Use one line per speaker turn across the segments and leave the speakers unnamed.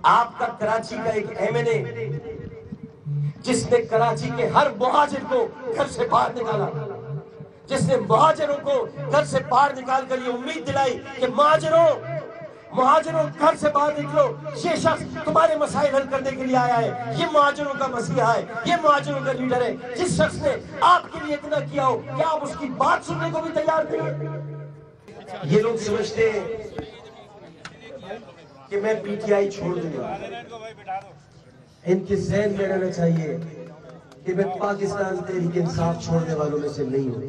आपका कराची का एक एमएनए जिसने कराची के हर मुहाजिर को घर से बाहर निकाला, जिसने मुहाजिरों को घर से बाहर निकाल कर ये उम्मीद दिलाई कि मुहाजिरों घर से बाहर निकलो, ये शख्स तुम्हारे मसाइल हल करने के लिए आया है, ये मुहाजिरों का मसीहा है, ये मुहाजिरों का लीडर है। जिस शख्स ने आपके लिए इतना किया हो, क्या आप उसकी बात सुनने को भी तैयार नहीं है? ये लोग समझते हैं कि मैं पीटीआई छोड़ दूंगा। इनके ज़हन में रहना चाहिए कि मैं पाकिस्तान तहरीक इंसाफ छोड़ने वालों में से नहीं हूं।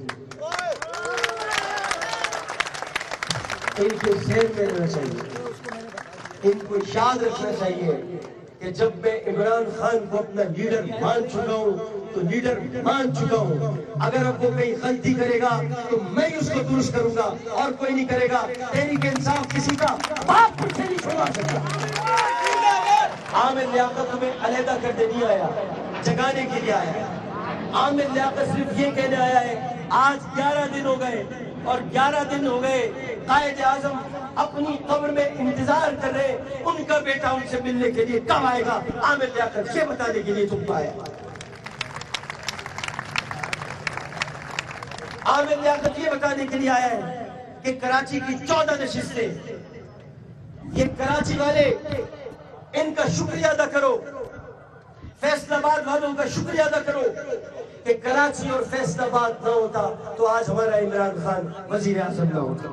इनके ज़हन में रहना चाहिए, इनको याद रखना चाहिए कि जब मैं इमरान खान को अपना लीडर मान चुका हूं तो लीडर मान चुका हूं। अगर अब वो कहीं गलती करेगा तो मैं ही उसको दुरुस्त करूंगा और कोई नहीं करेगा। तहरीक इंसाफ किसी का बाप पीछे नहीं छोड़ा सकता। आमिर लियाकत हमें अलहदा करने नहीं आया, जगाने के लिए आया है। आमिर लियाकत सिर्फ ये कहने आया है, आज 11 दिन हो गए और 11 दिन हो गए कायद आजम अपनी कब्र में इंतजार कर रहे, उनका बेटा उनसे मिलने के लिए कब आएगा। आमिर लियाकत ये बताने के लिए तुम आया। आमिर लियाकत ये बताने के लिए आया है कि कराची की 14 नशिस्तें, ये कराची वाले इनका शुक्रिया अदा करो, फैसलाबाद वालों का शुक्रिया अदा करो कि कराची और फैसलाबाद ना होता तो आज हमारा इमरान खान वजीर आजम ना होता।